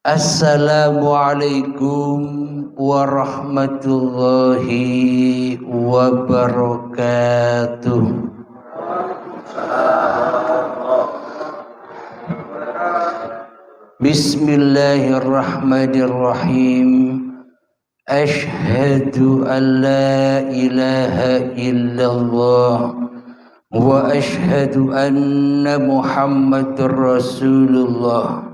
Assalamualaikum warahmatullahi wabarakatuh. Bismillahirrahmanirrahim. Ashhadu an la ilaha illallah wa ashhadu anna Muhammadur Rasulullah.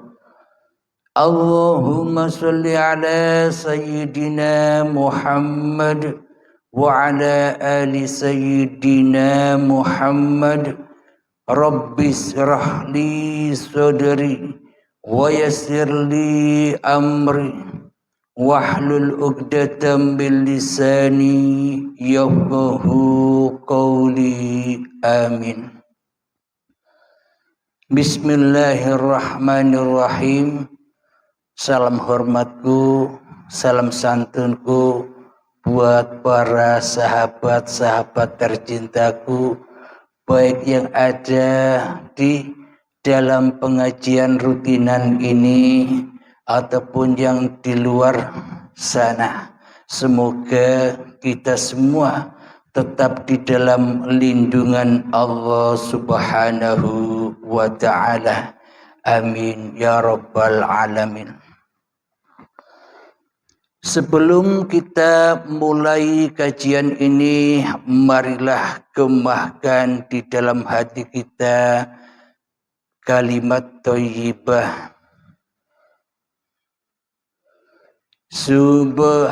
Allahumma salli ala Sayyidina Muhammad wa ala ali Sayyidina Muhammad. Rabbi syrah li sadri wa yassir li amri wahlul 'uqdatam min lisani yafqahu qawli. Amin. Bismillahirrahmanirrahim. Salam hormatku, salam santunku buat para sahabat-sahabat tercintaku, baik yang ada di dalam pengajian rutinan ini ataupun yang di luar sana. Semoga kita semua tetap di dalam lindungan Allah Subhanahu wa ta'ala. Amin ya rabbal alamin. Sebelum kita mulai kajian ini, marilah gemahkan di dalam hati kita kalimat thayyibah. Subhanallah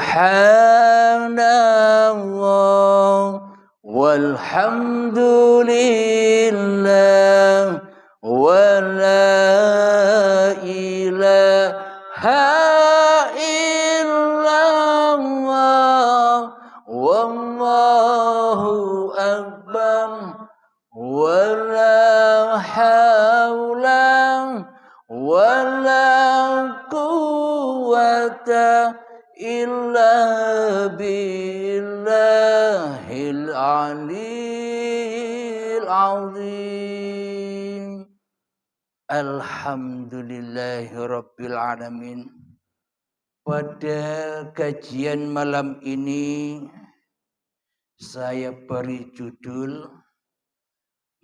walhamdulillah wa la ilaha wallahu akbar wala haula wala quwwata illa billahil aliyil azim. Alhamdulillahi rabbil alamin. Pada kajian malam ini saya beri judul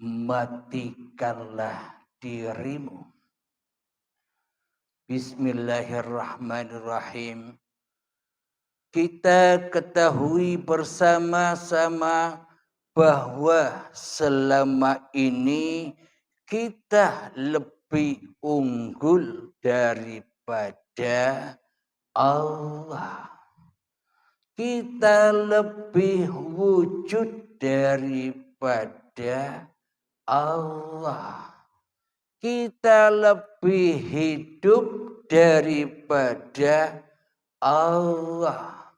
Matikanlah Dirimu. Bismillahirrahmanirrahim. Kita ketahui bersama-sama bahwa selama ini kita lebih unggul daripada Allah. Kita lebih wujud daripada Allah. Kita lebih hidup daripada Allah.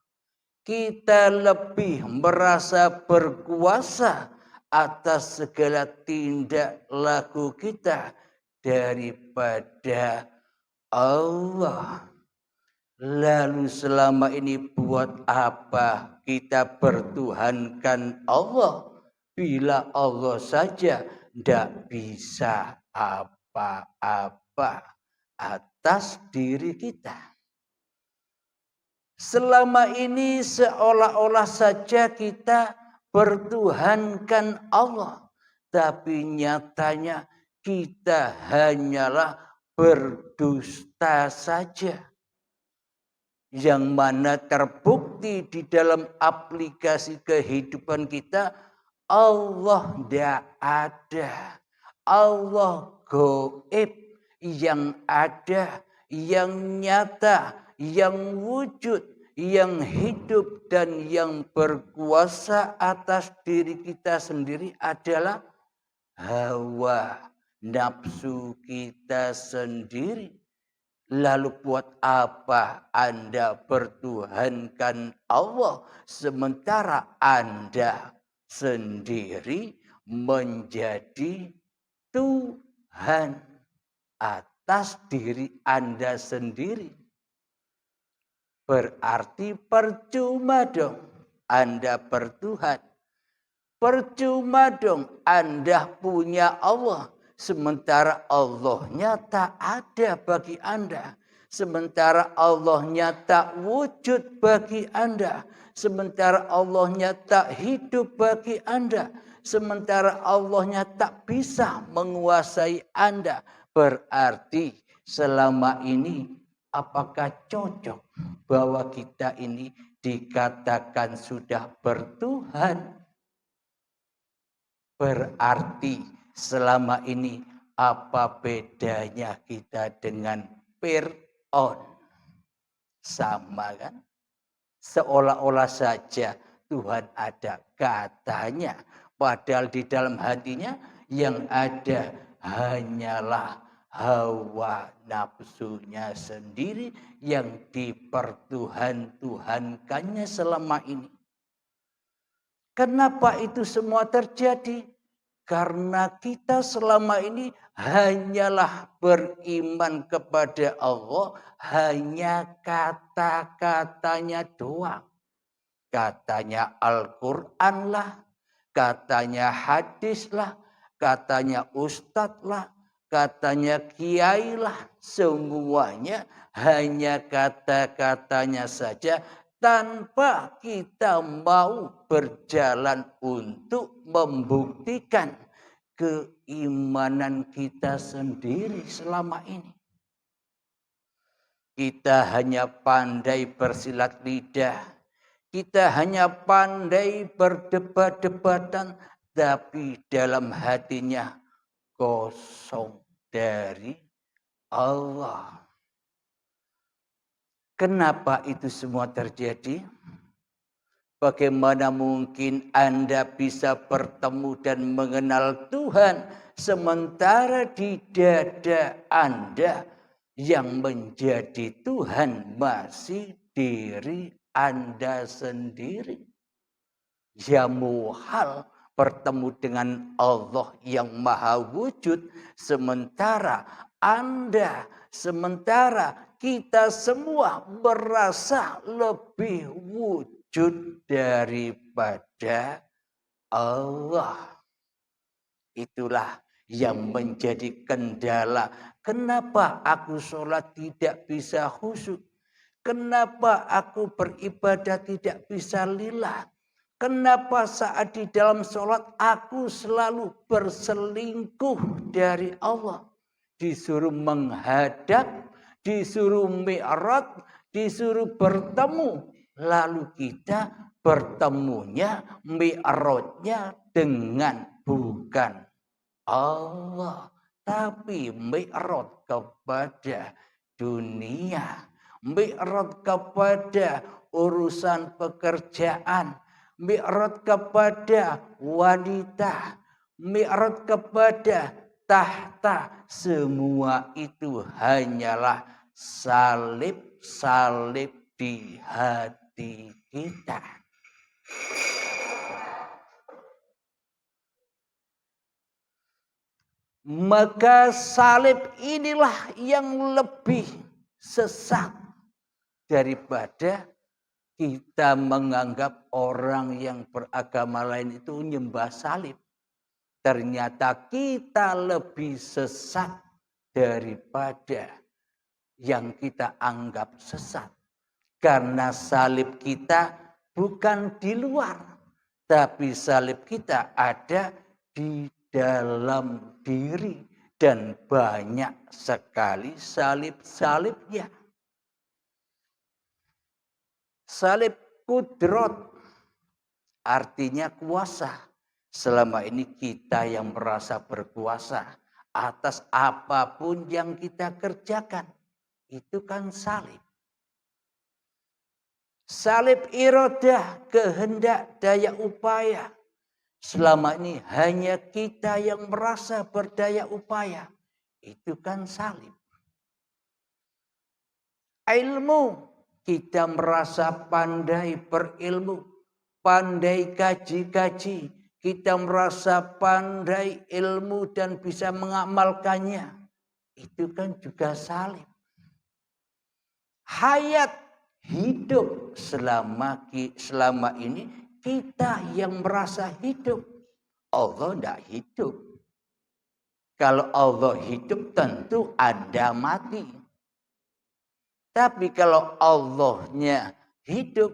Kita lebih merasa berkuasa atas segala tindak laku kita daripada Allah. Lalu selama ini buat apa kita bertuhankan Allah bila Allah saja tidak bisa apa-apa atas diri kita? Selama ini seolah-olah saja kita bertuhankan Allah, tapi nyatanya kita hanyalah berdusta saja. Yang mana terbukti di dalam aplikasi kehidupan kita, Allah tidak ada. Allah gaib, yang ada, yang nyata, yang wujud, yang hidup dan yang berkuasa atas diri kita sendiri adalah hawa nafsu kita sendiri. Lalu buat apa Anda bertuhankan Allah sementara Anda sendiri menjadi Tuhan atas diri Anda sendiri? Berarti percuma dong Anda bertuhan. Percuma dong Anda punya Allah. Sementara Allahnya tak ada bagi Anda. Sementara Allahnya tak wujud bagi Anda. Sementara Allahnya tak hidup bagi Anda. Sementara Allahnya tak bisa menguasai Anda. Berarti selama ini apakah cocok bahwa kita ini dikatakan sudah bertuhan? Berarti selama ini apa bedanya kita dengan Fir'aun? Sama kan? Seolah-olah saja Tuhan ada katanya. Padahal di dalam hatinya yang ada hanyalah hawa nafsunya sendiri yang dipertuhan-tuhankannya selama ini. Kenapa itu semua terjadi? Karena kita selama ini hanyalah beriman kepada Allah, hanya kata-katanya doang. Katanya Al-Quran lah, katanya hadis lah, katanya ustadz lah, katanya kiai lah. Semuanya hanya kata-katanya saja, tanpa kita mau berjalan untuk membuktikan keimanan kita sendiri selama ini. Kita hanya pandai bersilat lidah. Kita hanya pandai berdebat-debatan. Tapi dalam hatinya kosong dari Allah. Kenapa itu semua terjadi? Bagaimana mungkin Anda bisa bertemu dan mengenal Tuhan sementara di dada Anda yang menjadi Tuhan masih diri Anda sendiri? Ya muhal bertemu dengan Allah yang maha wujud sementara Anda, sementara kita semua merasa lebih wujud daripada Allah. Itulah yang menjadi kendala. Kenapa aku sholat tidak bisa khusyuk? Kenapa aku beribadah tidak bisa lillah? Kenapa saat di dalam sholat aku selalu berselingkuh dari Allah? Disuruh menghadap, disuruh mi'raj, disuruh bertemu. Lalu kita bertemunya, mi'rajnya dengan bukan Allah. Tapi mi'raj kepada dunia. Mi'raj kepada urusan pekerjaan. Mi'raj kepada wanita. Mi'raj kepada tahta. Semua itu hanyalah salib-salib di hati kita. Maka salib inilah yang lebih sesat daripada kita menganggap orang yang beragama lain itu nyembah salib. Ternyata kita lebih sesat daripada yang kita anggap sesat. Karena salib kita bukan di luar, tapi salib kita ada di dalam diri. Dan banyak sekali salib-salibnya. Salib kudrot artinya kuasa. Selama ini kita yang merasa berkuasa atas apapun yang kita kerjakan. Itu kan salib. Salib iradah, kehendak, daya upaya. Selama ini hanya kita yang merasa berdaya upaya. Itu kan salib. Ilmu, kita merasa pandai berilmu. Pandai kaji-kaji. Kita merasa pandai ilmu dan bisa mengamalkannya. Itu kan juga salib. Hayat hidup selama ini. Kita yang merasa hidup. Allah tidak hidup. Kalau Allah hidup tentu Anda mati. Tapi kalau Allahnya hidup,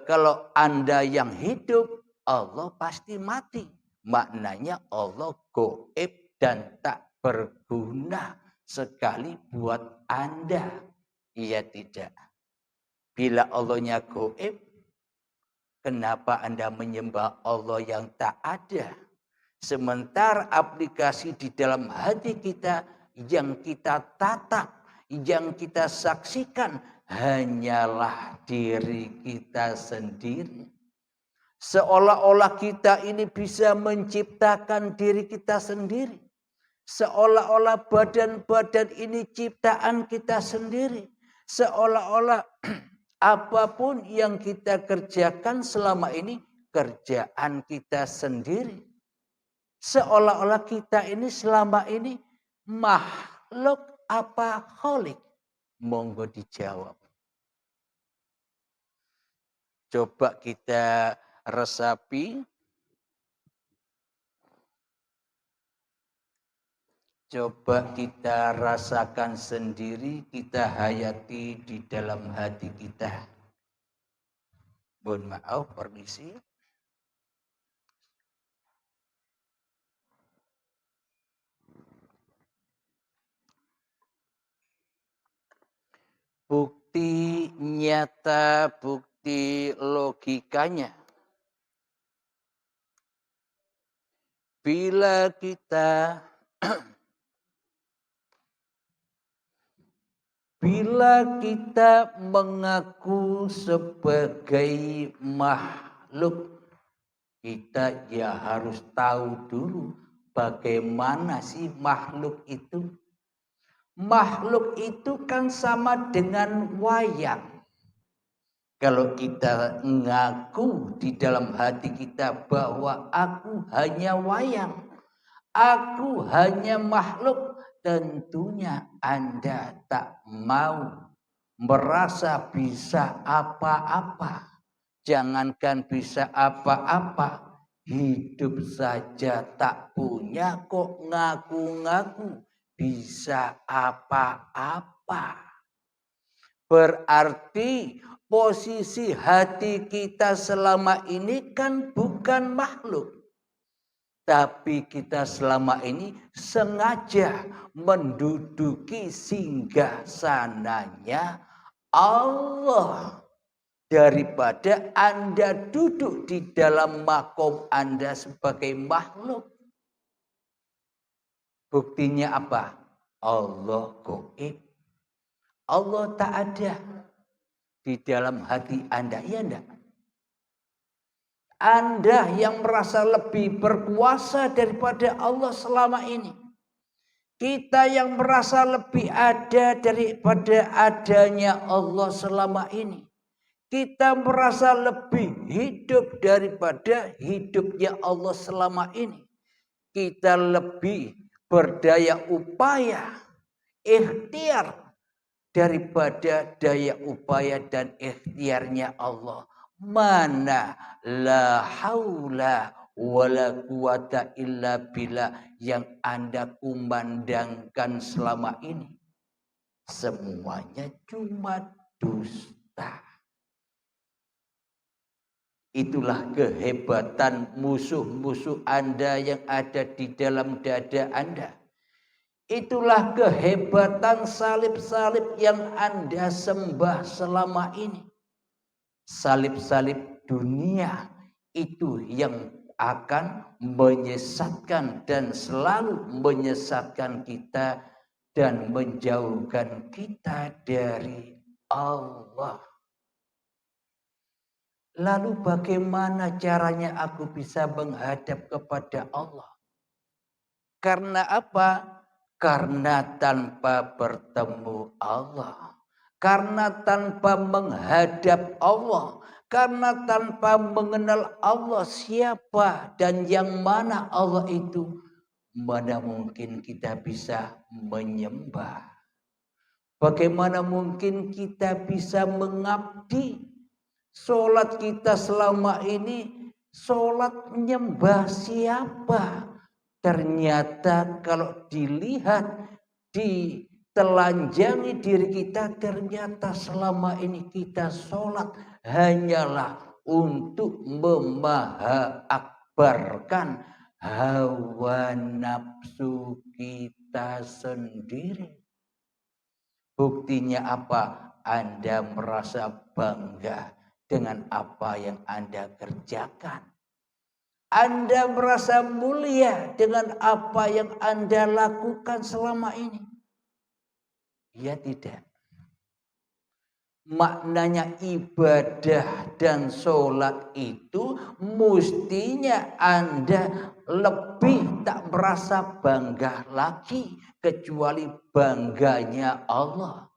kalau Anda yang hidup, Allah pasti mati. Maknanya Allah gaib dan tak berguna sekali buat Anda. Iya tidak. Bila Allahnya gaib, kenapa Anda menyembah Allah yang tak ada? Sementara aplikasi di dalam hati kita yang kita tatap, yang kita saksikan hanyalah diri kita sendiri. Seolah-olah kita ini bisa menciptakan diri kita sendiri. Seolah-olah badan-badan ini ciptaan kita sendiri. Seolah-olah apapun yang kita kerjakan selama ini kerjaan kita sendiri. Seolah-olah kita ini selama ini makhluk apa kholik? Monggo dijawab. Coba kita resapi. Coba kita rasakan sendiri, kita hayati di dalam hati kita. Mohon maaf, permisi. Bukti nyata, bukti logikanya. Bila kita mengaku sebagai makhluk, kita ya harus tahu dulu bagaimana sih makhluk itu. Makhluk itu kan sama dengan wayang. Kalau kita ngaku di dalam hati kita bahwa aku hanya wayang, aku hanya makhluk, tentunya Anda tak mau merasa bisa apa-apa. Jangankan bisa apa-apa, hidup saja tak punya kok ngaku-ngaku bisa apa-apa. Berarti posisi hati kita selama ini kan bukan makhluk. Tapi kita selama ini sengaja menduduki singgasananya Allah. Daripada Anda duduk di dalam makom Anda sebagai makhluk. Buktinya apa? Allah gaib. Allah tak ada di dalam hati Anda, iya enggak? Anda yang merasa lebih berkuasa daripada Allah selama ini. Kita yang merasa lebih ada daripada adanya Allah selama ini. Kita merasa lebih hidup daripada hidupnya Allah selama ini. Kita lebih berdaya upaya, ikhtiar daripada daya upaya dan ikhtiarnya Allah. Mana la haula wala quwata illa billah yang Anda kumandangkan selama ini. Semuanya cuma dusta. Itulah kehebatan musuh-musuh Anda yang ada di dalam dada Anda. Itulah kehebatan salib-salib yang Anda sembah selama ini. Salib-salib dunia itu yang akan menyesatkan dan selalu menyesatkan kita dan menjauhkan kita dari Allah. Lalu bagaimana caranya aku bisa menghadap kepada Allah? Karena apa? Karena tanpa bertemu Allah. Karena tanpa menghadap Allah. Karena tanpa mengenal Allah siapa dan yang mana Allah itu. Mana mungkin kita bisa menyembah. Bagaimana mungkin kita bisa mengabdi. Sholat kita selama ini, sholat menyembah siapa? Ternyata kalau dilihat di telanjangi diri kita, ternyata selama ini kita sholat hanyalah untuk memaha-akbarkan hawa nafsu kita sendiri. Buktinya apa? Anda merasa bangga dengan apa yang Anda kerjakan. Anda merasa mulia dengan apa yang Anda lakukan selama ini. Ya tidak. Maknanya ibadah dan sholat itu mestinya Anda lebih tak merasa bangga lagi kecuali bangganya Allah.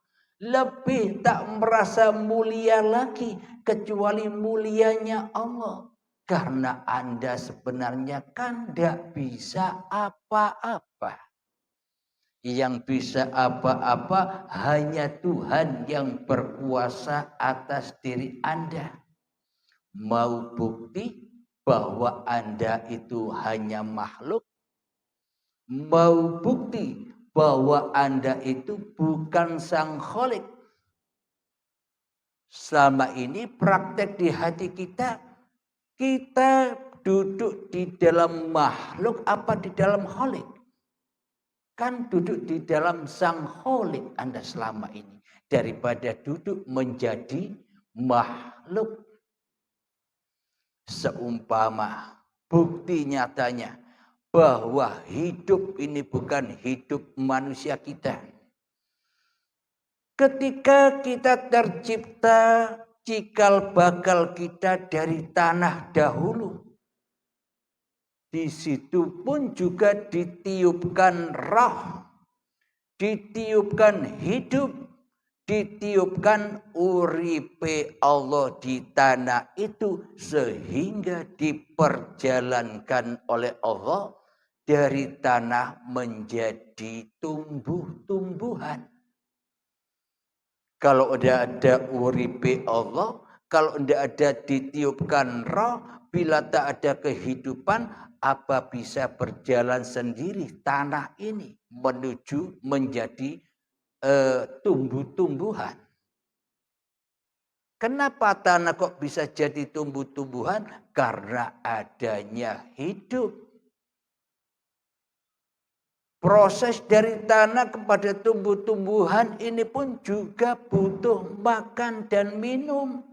Lebih tak merasa mulia lagi kecuali mulianya Allah. Karena Anda sebenarnya kan tidak bisa apa-apa. Yang bisa apa-apa hanya Tuhan yang berkuasa atas diri Anda. Mau bukti bahwa Anda itu hanya makhluk? Mau bukti bahwa Anda itu bukan sang kholik? Selama ini praktek di hati kita duduk di dalam makhluk apa di dalam kholik? Kan duduk di dalam sang kholik Anda selama ini. Daripada duduk menjadi makhluk. Seumpama bukti nyatanya bahwa hidup ini bukan hidup manusia kita. Ketika kita tercipta, cikal bakal kita dari tanah dahulu. Di situ pun juga ditiupkan roh, ditiupkan hidup, ditiupkan uripe Allah di tanah itu sehingga diperjalankan oleh Allah dari tanah menjadi tumbuh-tumbuhan. Kalau tidak ada uripe Allah, kalau tidak ada ditiupkan roh, bila tak ada kehidupan, apa bisa berjalan sendiri tanah ini menuju menjadi tumbuh-tumbuhan? Kenapa tanah kok bisa jadi tumbuh-tumbuhan? Karena adanya hidup. Proses dari tanah kepada tumbuh-tumbuhan ini pun juga butuh makan dan minum.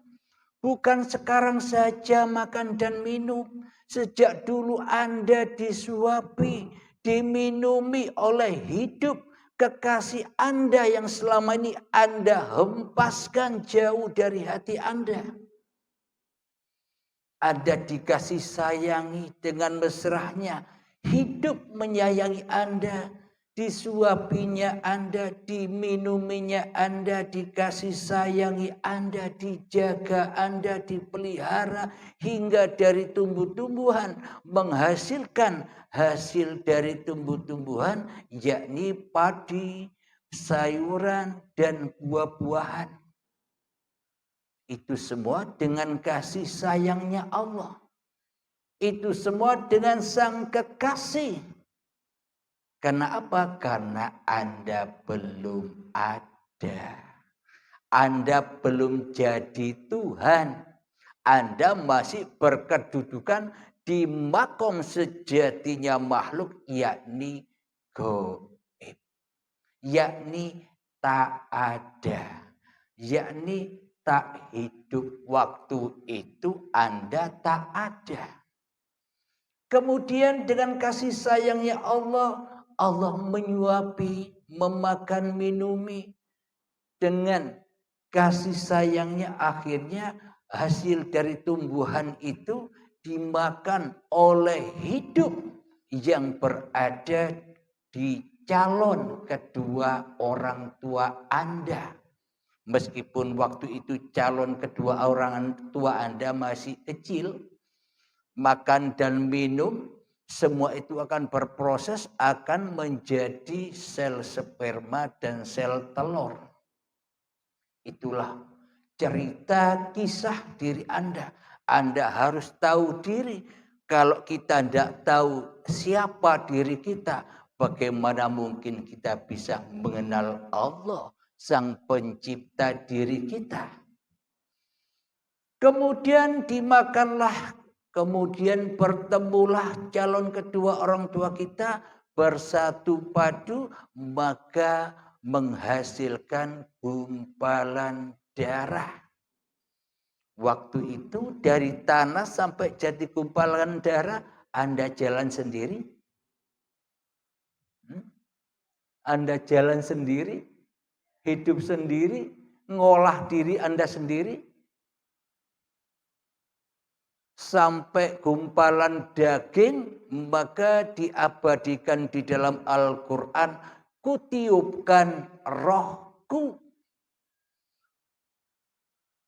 Bukan sekarang saja makan dan minum. Sejak dulu Anda disuapi, diminumi oleh hidup kekasih Anda yang selama ini Anda hempaskan jauh dari hati Anda. Anda dikasih sayangi dengan mesrahnya. Hidup menyayangi Anda, disuapinya Anda, diminuminya Anda, dikasih sayangi Anda, dijaga Anda, dipelihara hingga dari tumbuh-tumbuhan menghasilkan hasil dari tumbuh-tumbuhan yakni padi, sayuran dan buah-buahan. Itu semua dengan kasih sayangnya Allah. Itu semua dengan sang kekasih. Karena apa? Karena Anda belum ada. Anda belum jadi Tuhan. Anda masih berkedudukan di makom sejatinya makhluk, yakni gaib. Yakni tak ada. Yakni tak hidup. Waktu itu Anda tak ada. Kemudian dengan kasih sayangnya Allah, Allah menyuapi, memakan minumi. Dengan kasih sayangnya akhirnya hasil dari tumbuhan itu dimakan oleh hidup yang berada di calon kedua orang tua Anda. Meskipun waktu itu calon kedua orang tua Anda masih kecil, makan dan minum, semua itu akan berproses, akan menjadi sel sperma dan sel telur. Itulah cerita kisah diri Anda. Anda harus tahu diri. Kalau kita tidak tahu siapa diri kita, Bagaimana mungkin kita bisa mengenal Allah, Sang Pencipta diri kita? Kemudian dimakanlah, kemudian bertemulah calon kedua orang tua kita, bersatu padu, maka menghasilkan gumpalan darah. Waktu itu dari tanah sampai jadi gumpalan darah, Anda jalan sendiri? Anda jalan sendiri? Hidup sendiri? Ngolah diri Anda sendiri? Sampai gumpalan daging, maka diabadikan di dalam Al-Quran, kutiupkan rohku.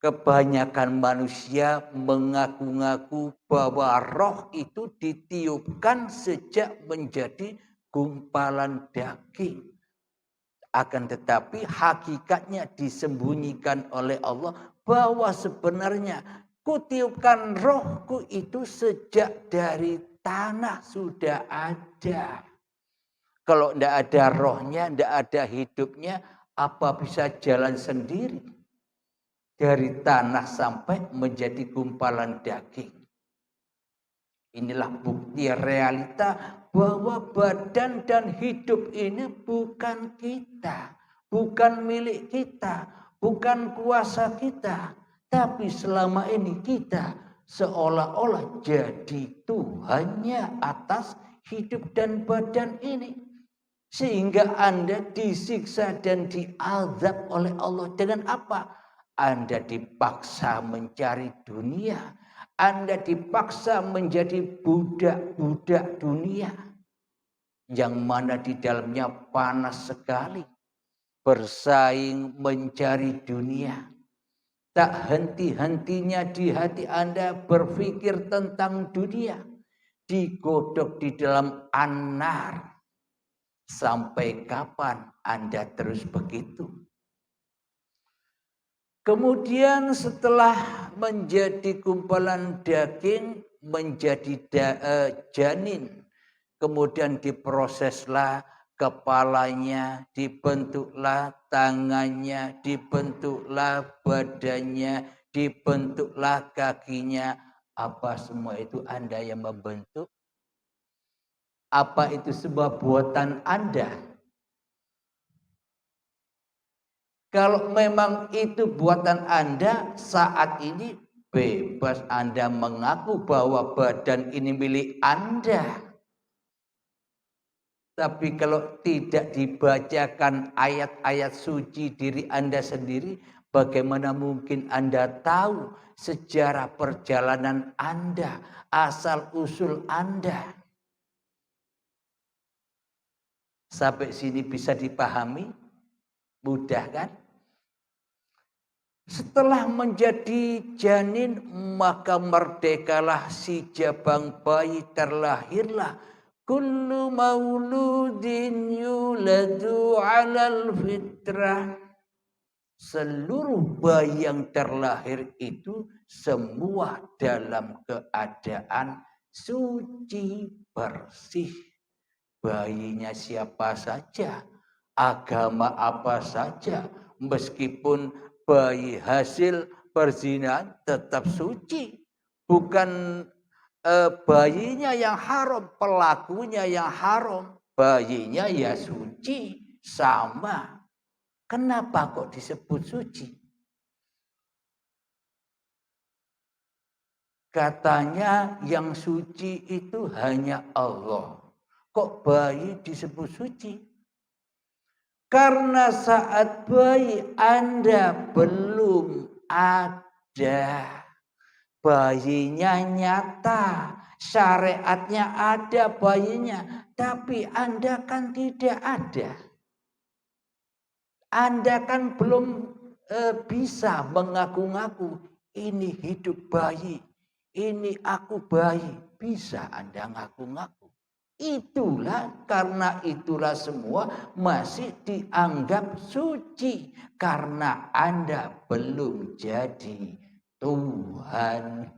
Kebanyakan manusia mengaku-ngaku bahwa roh itu ditiupkan sejak menjadi gumpalan daging. Akan tetapi hakikatnya disembunyikan oleh Allah bahwa sebenarnya kutiupkan rohku itu sejak dari tanah sudah ada. Kalau tidak ada rohnya, tidak ada hidupnya, apa bisa jalan sendiri? Dari tanah sampai menjadi gumpalan daging. Inilah bukti realita bahwa badan dan hidup ini bukan kita. Bukan milik kita. Bukan kuasa kita. Tapi selama ini kita seolah-olah jadi Tuhannya atas hidup dan badan ini. Sehingga Anda disiksa dan diazab oleh Allah. Dengan apa? Anda dipaksa mencari dunia. Anda dipaksa menjadi budak-budak dunia. Yang mana di dalamnya panas sekali. Bersaing mencari dunia. Tak henti-hentinya di hati Anda berpikir tentang dunia. Digodok di dalam anar. Sampai kapan Anda terus begitu? Kemudian setelah menjadi gumpalan daging, menjadi janin. Kemudian diproseslah kepalanya, dibentuklah tangannya, dibentuklah badannya, dibentuklah kakinya. Apa semua itu Anda yang membentuk? Apa itu sebuah buatan Anda? Kalau memang itu buatan Anda, saat ini bebas Anda mengaku bahwa badan ini milik Anda. Tapi kalau tidak dibacakan ayat-ayat suci diri Anda sendiri, bagaimana mungkin Anda tahu sejarah perjalanan Anda, asal-usul Anda? Sampai sini bisa dipahami? Mudah kan? Setelah menjadi janin, maka merdekalah si jabang bayi, terlahirlah. Kullu mauludin yuladu alal fitrah. Seluruh bayi yang terlahir itu semua dalam keadaan suci bersih. Bayinya siapa saja, agama apa saja, meskipun bayi hasil perzinahan tetap suci. Bukan bayinya yang haram, pelakunya yang haram. Bayinya ya suci, sama. Kenapa kok disebut suci? Katanya yang suci itu hanya Allah. Kok bayi disebut suci? Karena saat bayi Anda belum ada. Bayinya nyata. Syariatnya ada bayinya. Tapi Anda kan tidak ada. Anda kan belum bisa mengaku-ngaku. Ini hidup bayi. Ini aku bayi. Bisa Anda ngaku-ngaku. Karena itulah semua masih dianggap suci. Karena Anda belum jadi Tuhan.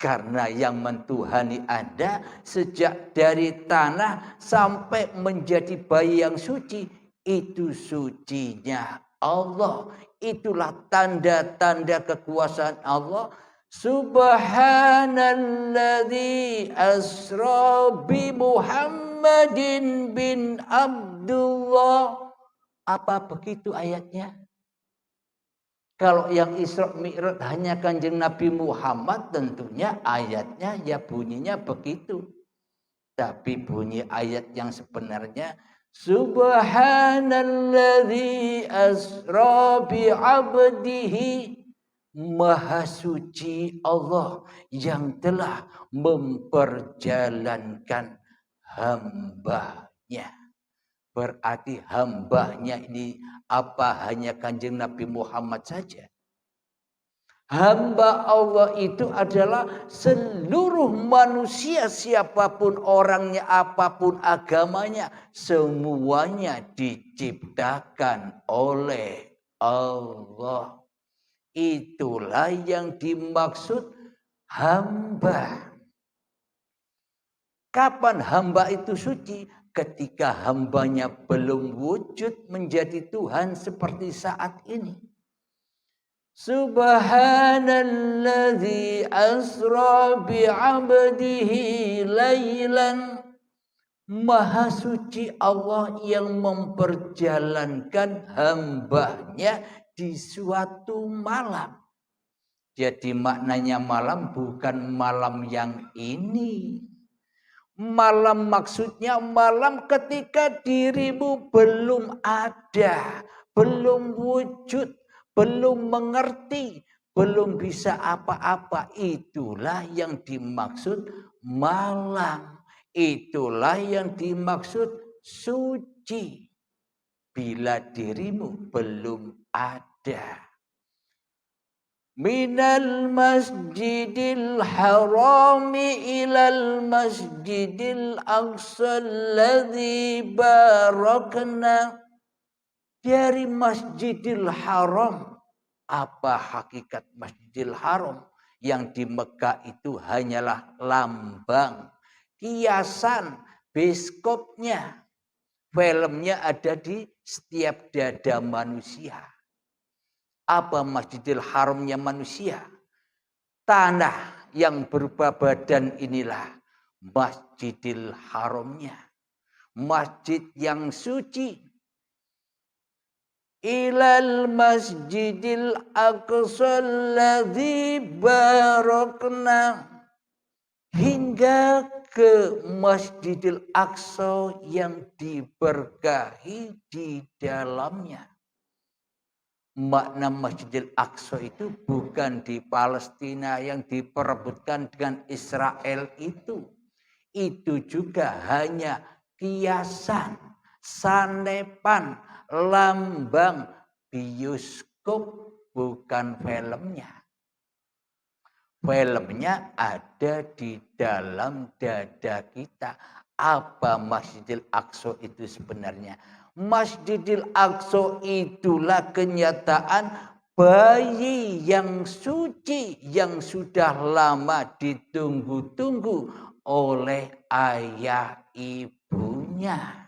Karena yang mentuhani Anda sejak dari tanah sampai menjadi bayi yang suci, itu sucinya Allah. Itulah tanda-tanda kekuasaan Allah. Subhanalladzi asra bi Muhammadin bin Abdullah. Apa begitu ayatnya? Kalau yang Isra Mi'raj hanya Kanjeng Nabi Muhammad, tentunya ayatnya ya bunyinya begitu. Tapi bunyi ayat yang sebenarnya Subhanalladzi asra bi 'abdihi. Maha suci Allah yang telah memperjalankan hambanya. Berarti hambanya ini apa hanya Kanjeng Nabi Muhammad saja? Hamba Allah itu adalah seluruh manusia, siapapun orangnya, apapun agamanya, semuanya diciptakan oleh Allah. Itulah yang dimaksud hamba. Kapan hamba itu suci? Ketika hambanya belum wujud menjadi Tuhan seperti saat ini. Subhanalladzi asra bi'abdihi laylan. Maha suci Allah yang memperjalankan hambanya di suatu malam. Jadi maknanya malam bukan malam yang ini. Malam maksudnya malam ketika dirimu belum ada, belum wujud, belum mengerti, belum bisa apa-apa. Itulah yang dimaksud malam. Itulah yang dimaksud suci. Bila dirimu belum ada. Minal masjidil harami ilal masjidil aqsa alladzi barakna. Dari Masjidil Haram. Apa hakikat Masjidil Haram? Yang di Mekah itu hanyalah lambang, kiasan, bioskopnya. Filmnya ada di setiap dada manusia. Apa Masjidil Haramnya manusia? Tanah yang berupa badan inilah Masjidil Haramnya. Masjid yang suci. Ilal masjidil aqsa alladzi barakna. Hingga ke Masjidil Aqsa yang diberkahi di dalamnya. Makna Masjidil Aqsa itu bukan di Palestina yang diperebutkan dengan Israel itu. Itu juga hanya kiasan, sanepan, lambang, bioskop, bukan filmnya. Filmnya ada di dalam dada kita. Apa Masjidil Aqsa itu sebenarnya? Masjidil Aqsa itulah kenyataan bayi yang suci yang sudah lama ditunggu-tunggu oleh ayah ibunya.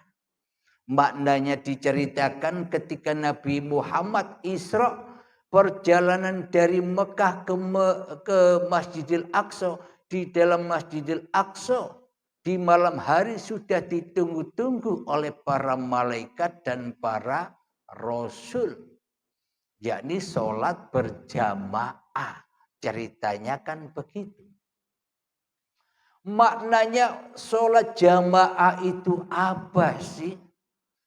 Maknanya diceritakan ketika Nabi Muhammad Isra, perjalanan dari Mekah ke Masjidil Aqsa. Di dalam Masjidil Aqsa di malam hari sudah ditunggu-tunggu oleh para malaikat dan para rasul. Yakni sholat berjamaah. Ceritanya kan begitu. Maknanya sholat jamaah itu apa sih?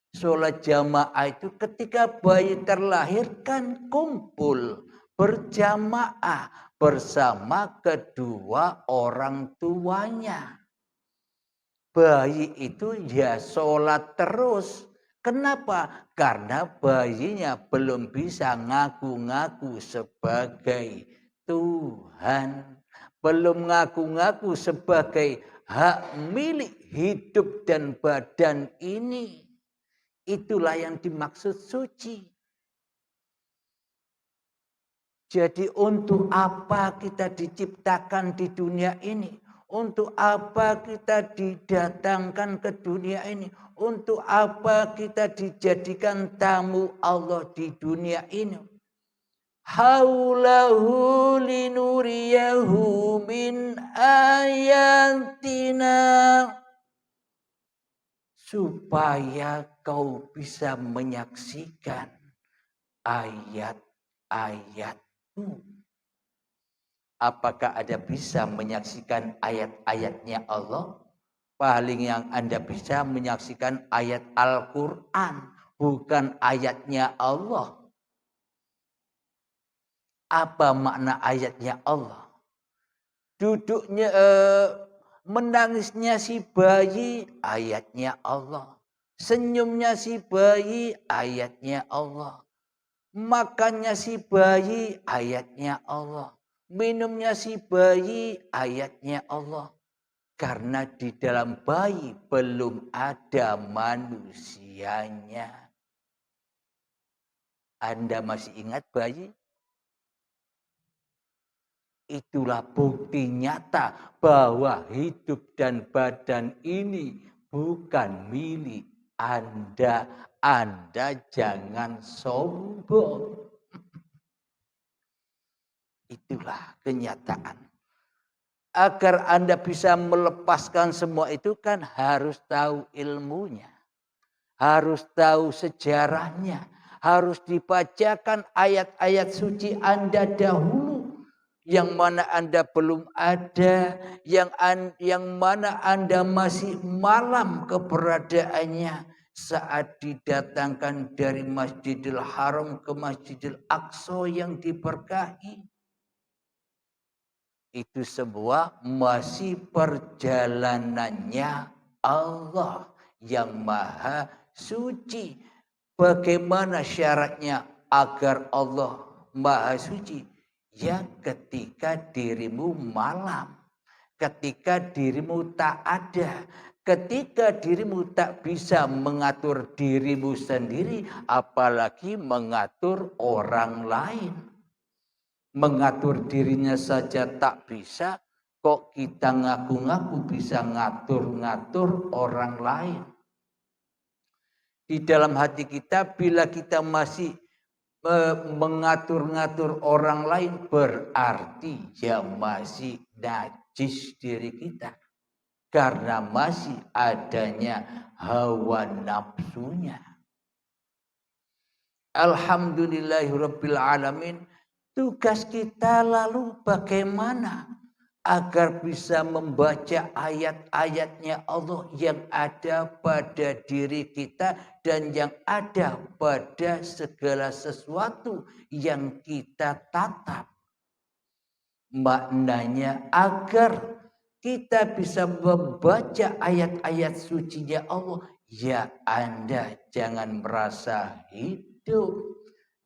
Sholat jamaah itu ketika bayi terlahir kan kumpul berjamaah bersama kedua orang tuanya. Bayi itu ya sholat terus. Kenapa? Karena bayinya belum bisa ngaku-ngaku sebagai Tuhan. Belum ngaku-ngaku sebagai hak milik hidup dan badan ini. Itulah yang dimaksud suci. Jadi untuk apa kita diciptakan di dunia ini? Untuk apa kita didatangkan ke dunia ini? Untuk apa kita dijadikan tamu Allah di dunia ini? Haulahu linuriyahu min ayatina. Supaya kau bisa menyaksikan ayat-ayatku. Apakah Anda bisa menyaksikan ayat-ayatnya Allah? Paling yang Anda bisa menyaksikan ayat Al-Quran, bukan ayatnya Allah. Apa makna ayatnya Allah? Duduknya, menangisnya si bayi, ayatnya Allah. Senyumnya si bayi, ayatnya Allah. Makannya si bayi, ayatnya Allah. Minumnya si bayi, ayatnya Allah. Karena di dalam bayi belum ada manusianya. Anda masih ingat bayi? Itulah bukti nyata bahwa hidup dan badan ini bukan milik Anda. Anda jangan sombong. Itulah kenyataan. Agar Anda bisa melepaskan semua itu kan harus tahu ilmunya. Harus tahu sejarahnya. Harus dibacakan ayat-ayat suci Anda dahulu. Yang mana Anda belum ada. Yang mana Anda masih malam keberadaannya. Saat didatangkan dari Masjidil Haram ke Masjidil Aqsa yang diberkahi. Itu semua masih perjalanannya Allah yang maha suci. Bagaimana syaratnya agar Allah maha suci? Ya ketika dirimu malam. Ketika dirimu tak ada. Ketika dirimu tak bisa mengatur dirimu sendiri. Apalagi mengatur orang lain. Mengatur dirinya saja tak bisa, kok kita ngaku-ngaku bisa ngatur-ngatur orang lain. Di dalam hati kita bila kita masih mengatur-ngatur orang lain berarti ya masih najis diri kita. Karena masih adanya hawa nafsunya. Alhamdulillahirabbil alamin. Tugas kita lalu bagaimana agar bisa membaca ayat-ayatnya Allah yang ada pada diri kita dan yang ada pada segala sesuatu yang kita tatap. Maknanya agar kita bisa membaca ayat-ayat sucinya Allah. Ya Anda jangan merasa hidup.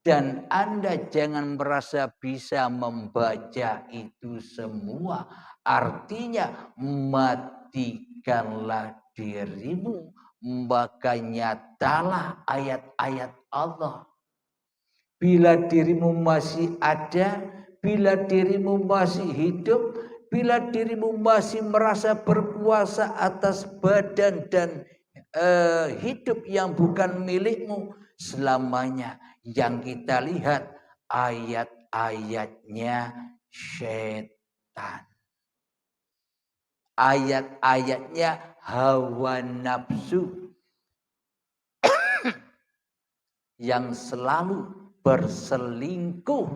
Dan Anda jangan merasa bisa membaca itu semua. Artinya matikanlah dirimu. Maka nyatalah ayat-ayat Allah. Bila dirimu masih ada, bila dirimu masih hidup, bila dirimu masih merasa berkuasa atas badan dan hidup yang bukan milikmu selamanya. Yang kita lihat ayat-ayatnya setan. Ayat-ayatnya hawa nafsu. Yang selalu berselingkuh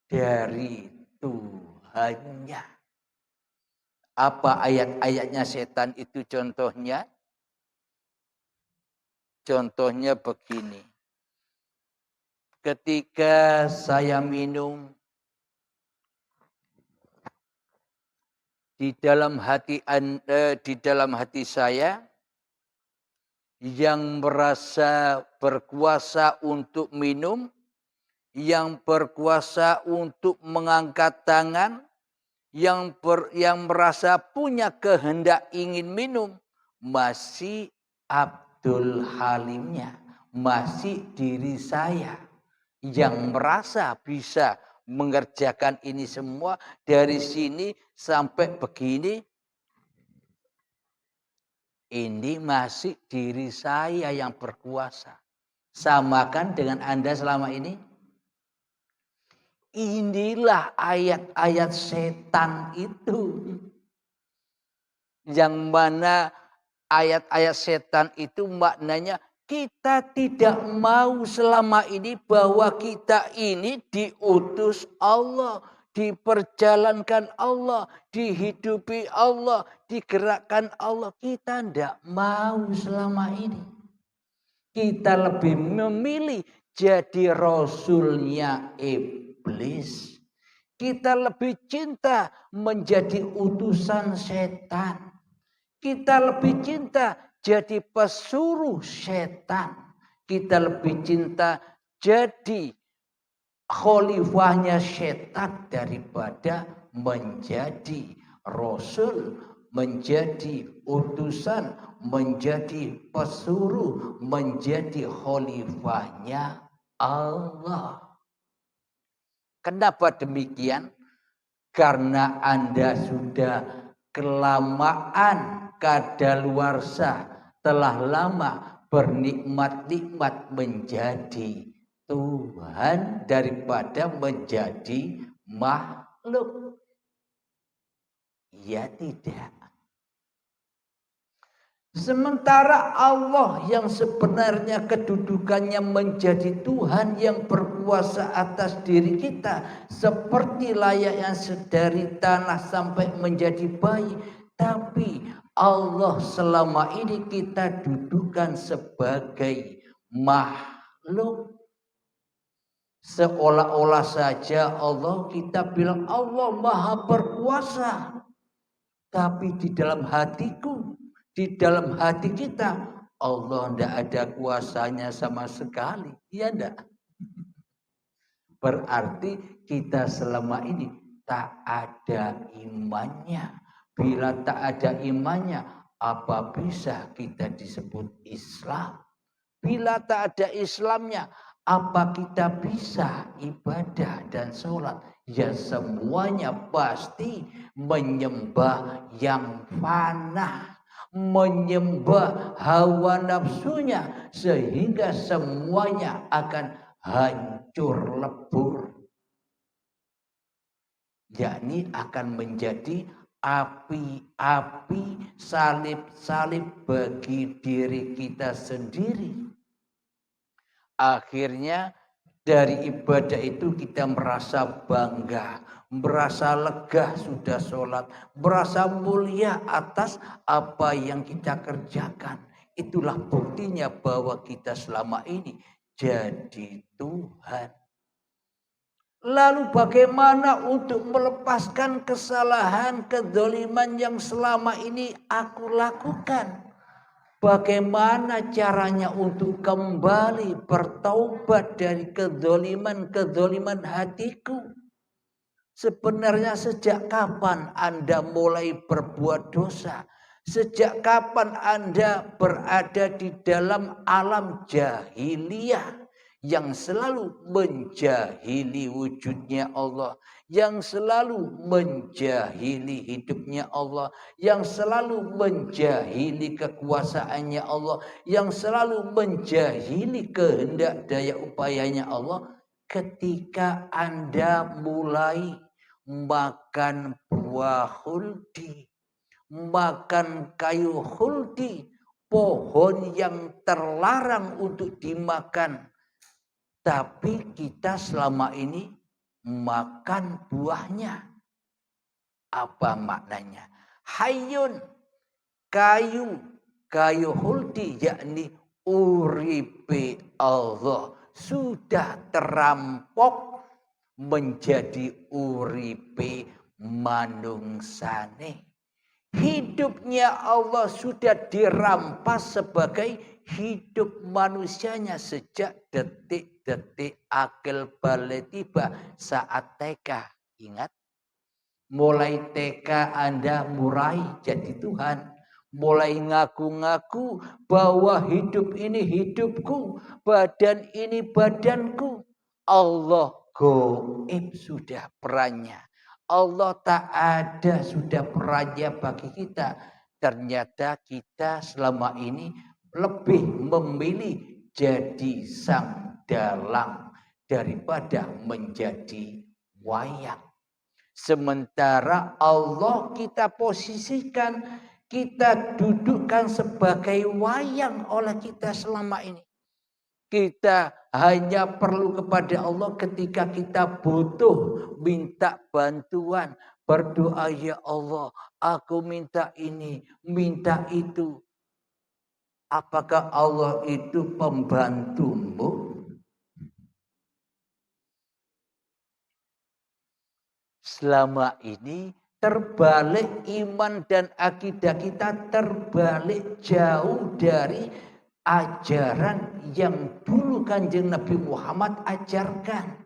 dari Tuhannya. Apa ayat-ayatnya setan itu contohnya? Contohnya begini. Ketika saya minum di dalam hati saya yang merasa berkuasa untuk minum, yang berkuasa untuk mengangkat tangan, yang merasa punya kehendak ingin minum, masih Abdul Halimnya, masih diri saya yang merasa bisa mengerjakan ini semua dari sini sampai begini. Ini masih diri saya yang berkuasa. Samakan dengan Anda selama ini. Inilah ayat-ayat setan itu. Yang mana ayat-ayat setan itu maknanya kita tidak mau selama ini bahwa kita ini diutus Allah, diperjalankan Allah, dihidupi Allah, digerakkan Allah. Kita tidak mau selama ini. Kita lebih memilih jadi rasulnya iblis. Kita lebih cinta menjadi utusan setan. Kita lebih cinta jadi pesuruh setan. Kita lebih cinta jadi khalifahnya setan daripada menjadi rasul, menjadi utusan, menjadi pesuruh, menjadi khalifahnya Allah. Kenapa demikian? Karena Anda sudah kelamaan kadaluarsa, telah lama bernikmat-nikmat menjadi Tuhan daripada menjadi makhluk. Ya tidak. Sementara Allah yang sebenarnya kedudukannya menjadi Tuhan yang berkuasa atas diri kita. Seperti layaknya dari tanah sampai menjadi bayi. Tapi Allah selama ini kita dudukan sebagai makhluk. Seolah-olah saja Allah kita bilang Allah maha berkuasa. Tapi di dalam hatiku, di dalam hati kita, Allah tidak ada kuasanya sama sekali. Iya enggak? Berarti kita selama ini tak ada imannya. Bila tak ada imannya, apa bisa kita disebut Islam? Bila tak ada Islamnya, apa kita bisa ibadah dan sholat? Ya semuanya pasti menyembah yang fana, menyembah hawa nafsunya, sehingga semuanya akan hancur lebur. Yakni akan menjadi api-api, salib-salib bagi diri kita sendiri. Akhirnya dari ibadah itu kita merasa bangga, merasa lega sudah sholat, merasa mulia atas apa yang kita kerjakan. Itulah buktinya bahwa kita selama ini jadi Tuhan. Lalu bagaimana untuk melepaskan kesalahan, kedzaliman yang selama ini aku lakukan? Bagaimana caranya untuk kembali bertaubat dari kedzaliman hatiku? Sebenarnya sejak kapan Anda mulai berbuat dosa? Sejak kapan Anda berada di dalam alam jahiliyah yang selalu menjahili wujudnya Allah, yang selalu menjahili hidupnya Allah, yang selalu menjahili kekuasaannya Allah, yang selalu menjahili kehendak daya upayanya Allah. Ketika Anda mulai makan buah khuldi, makan kayu khuldi, pohon yang terlarang untuk dimakan, tapi kita selama ini makan buahnya. Apa maknanya? Hayyun, kayu khuldi, yakni uripe Allah sudah terampok menjadi uripe manungsane. Hidupnya Allah sudah dirampas sebagai hidup manusianya sejak detik-detik akil balik tiba saat TK. Ingat? Mulai TK Anda murai jadi Tuhan. Mulai ngaku-ngaku bahwa hidup ini hidupku, badan ini badanku. Allah Goib sudah perannya. Allah tak ada sudah perannya bagi kita. Ternyata kita selama ini lebih memilih jadi sang dalang daripada menjadi wayang. Sementara Allah kita posisikan, kita dudukkan sebagai wayang oleh kita selama ini. Kita hanya perlu kepada Allah ketika kita butuh, minta bantuan, berdoa, ya Allah, aku minta ini, minta itu. Apakah Allah itu pembantumu? Selama ini terbalik, iman dan akidah kita terbalik, jauh dari ajaran yang dulu Kanjeng Nabi Muhammad ajarkan.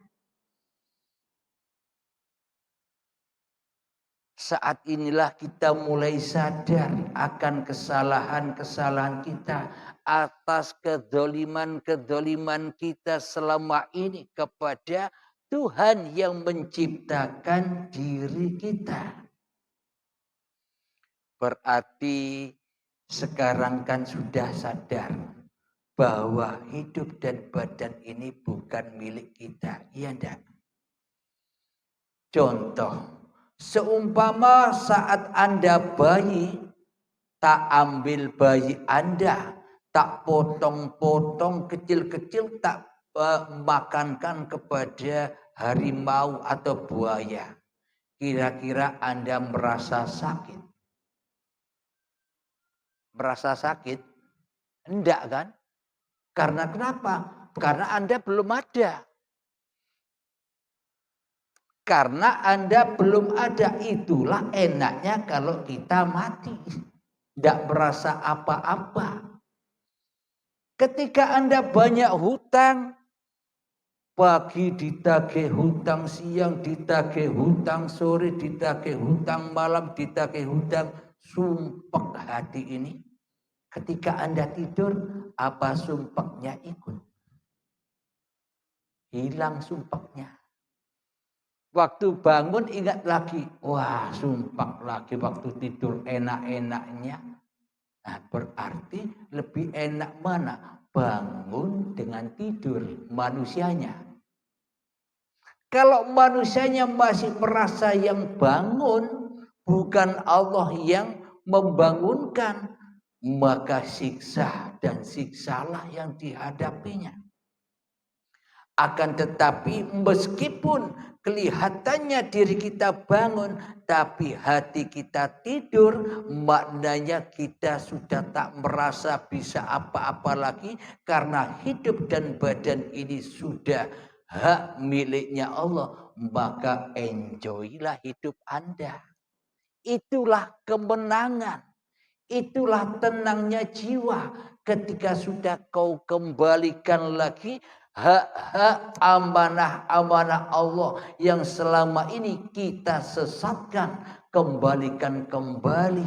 Saat inilah kita mulai sadar akan kesalahan-kesalahan kita, atas kedoliman-kedoliman kita selama ini kepada Tuhan yang menciptakan diri kita. Berarti sekarang kan sudah sadar bahwa hidup dan badan ini bukan milik kita. Iya enggak? Contoh, seumpama saat Anda bayi, tak ambil bayi Anda, tak potong-potong kecil-kecil, tak makankan kepada harimau atau buaya. Kira-kira Anda merasa sakit? Merasa sakit? Enggak kan? Karena kenapa? Karena Anda belum ada. Karena Anda belum ada. Itulah enaknya kalau kita mati. Enggak merasa apa-apa. Ketika Anda banyak hutang, pagi ditagih hutang, siang ditagih hutang, sore ditagih hutang, malam ditagih hutang, sumpek hati ini. Ketika Anda tidur, apa sumpeknya ikut? Hilang sumpeknya. Waktu bangun ingat lagi, wah sumpek lagi waktu tidur enak-enaknya. Nah, berarti lebih enak mana? Bangun dengan tidur manusianya. Kalau manusianya masih merasa yang bangun, bukan Allah yang membangunkan, maka siksa dan siksalah yang dihadapinya. Akan tetapi meskipun kelihatannya diri kita bangun, tapi hati kita tidur, maknanya kita sudah tak merasa bisa apa-apa lagi, karena hidup dan badan ini sudah hak miliknya Allah. Maka enjoylah hidup Anda. Itulah kemenangan. Itulah tenangnya jiwa ketika sudah kau kembalikan lagi hak-hak amanah-amanah Allah yang selama ini kita sesatkan, kembalikan kembali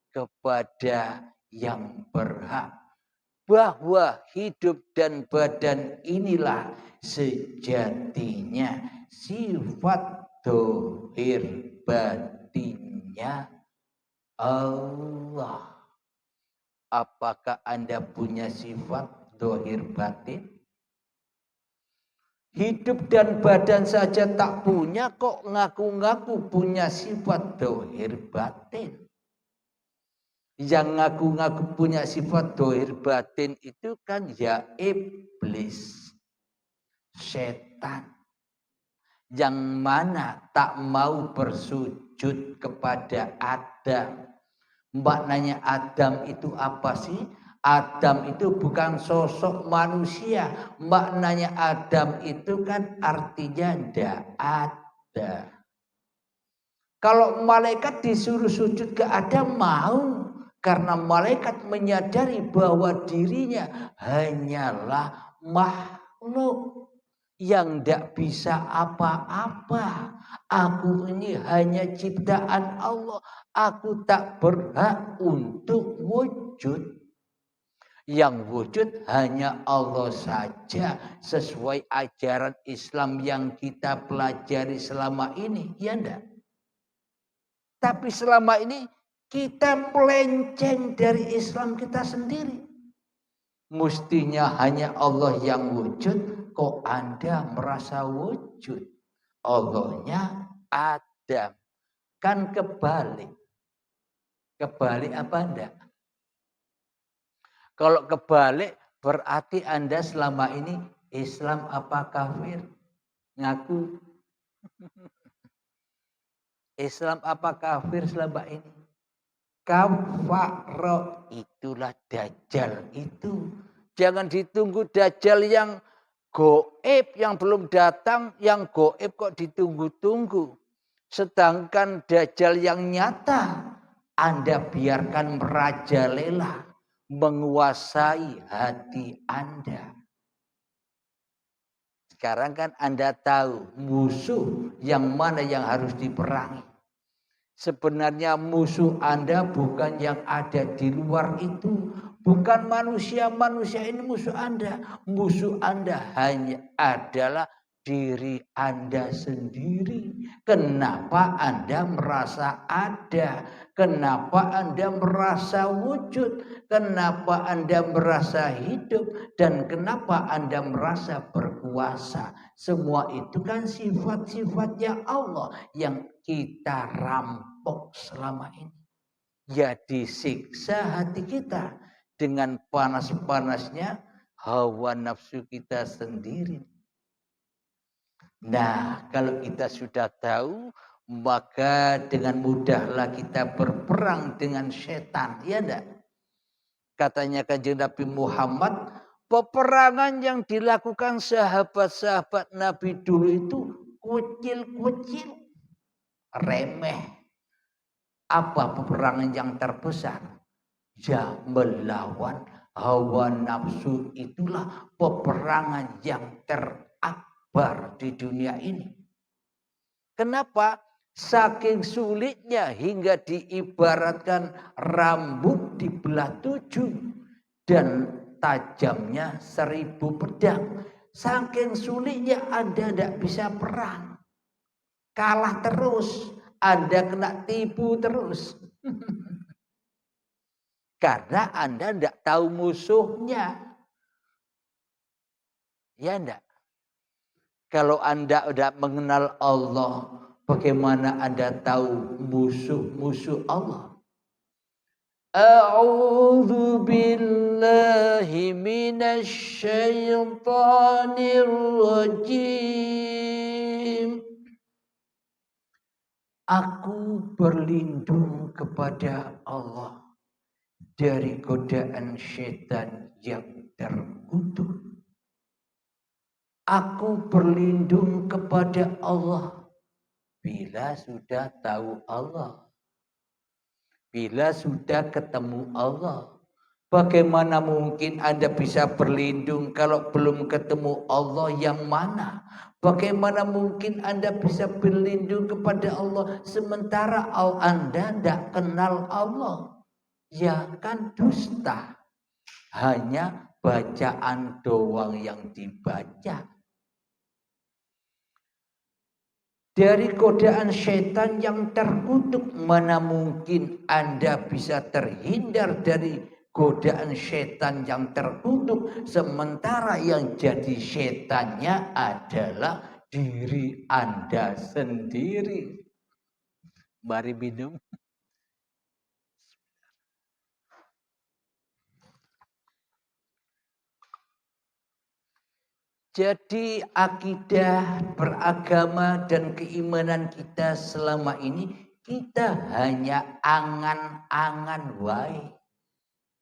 kepada yang berhak. Bahwa hidup dan badan inilah sejatinya sifat dohir batinnya Allah. Apakah Anda punya sifat dohir batin? Hidup dan badan saja tak punya, kok ngaku-ngaku punya sifat dohir batin. Yang ngaku-ngaku punya sifat dohir batin itu kan ya iblis, setan. Yang mana tak mau bersujud kepada Adam. Maknanya Adam itu apa sih? Adam itu bukan sosok manusia. Maknanya Adam itu kan artinya tidak ada. Kalau malaikat disuruh sujud ke Adam mau. Karena malaikat menyadari bahwa dirinya hanyalah makhluk yang tidak bisa apa-apa. Aku ini hanya ciptaan Allah. Aku tak berhak untuk wujud. Yang wujud hanya Allah saja sesuai ajaran Islam yang kita pelajari selama ini. Ya enggak? Tapi selama ini kita melenceng dari Islam kita sendiri. Mestinya hanya Allah yang wujud, kok Anda merasa wujud? Allahnya Adam. Kan kebalik. Kebalik apa enggak? Kalau kebalik berarti Anda selama ini Islam apa kafir? Ngaku. Islam apa kafir selama ini? Kafaro, itulah Dajjal itu. Jangan ditunggu Dajjal yang goib, yang belum datang, yang goib kok ditunggu-tunggu. Sedangkan Dajjal yang nyata, Anda biarkan merajalela, menguasai hati Anda. Sekarang kan Anda tahu musuh yang mana yang harus diperangi. Sebenarnya musuh Anda bukan yang ada di luar itu. Bukan manusia-manusia ini musuh Anda. Musuh Anda hanya adalah diri Anda sendiri. Kenapa Anda merasa ada? Kenapa Anda merasa wujud? Kenapa Anda merasa hidup? Dan kenapa Anda merasa berkuasa? Semua itu kan sifat-sifatnya Allah yang kita rampok selama ini. Ya disiksa hati kita dengan panas-panasnya hawa nafsu kita sendiri. Nah, kalau kita sudah tahu, maka dengan mudahlah kita berperang dengan setan, ya enggak? Katanya Kanjeng Nabi Muhammad, peperangan yang dilakukan sahabat-sahabat Nabi dulu itu kecil-kecil, remeh. Apa peperangan yang terbesar? Ya melawan hawa nafsu, itulah peperangan yang terakbar di dunia ini. Kenapa? Saking sulitnya hingga diibaratkan rambut dibelah 7 dan tajamnya 1000 pedang. Saking sulitnya Anda tidak bisa perang. Kalah terus. Anda kena tipu terus. Karena Anda tidak tahu musuhnya. Ya enggak? Kalau Anda sudah mengenal Allah, bagaimana Anda tahu musuh-musuh Allah? A'udzu billahi minasy syaithanir rajim. Aku berlindung kepada Allah dari godaan syaitan yang terkutuk. Aku berlindung kepada Allah bila sudah tahu Allah. Bila sudah ketemu Allah. Bagaimana mungkin Anda bisa berlindung kalau belum ketemu Allah yang mana? Bagaimana mungkin Anda bisa berlindung kepada Allah sementara Anda tidak kenal Allah? Ya kan dusta. Hanya bacaan doang yang dibaca. Dari godaan setan yang terkutuk, mana mungkin Anda bisa terhindar dari godaan setan yang terkutuk, sementara yang jadi setannya adalah diri Anda sendiri. Mari minum. Jadi akidah beragama dan keimanan kita selama ini, kita hanya angan-angan wae.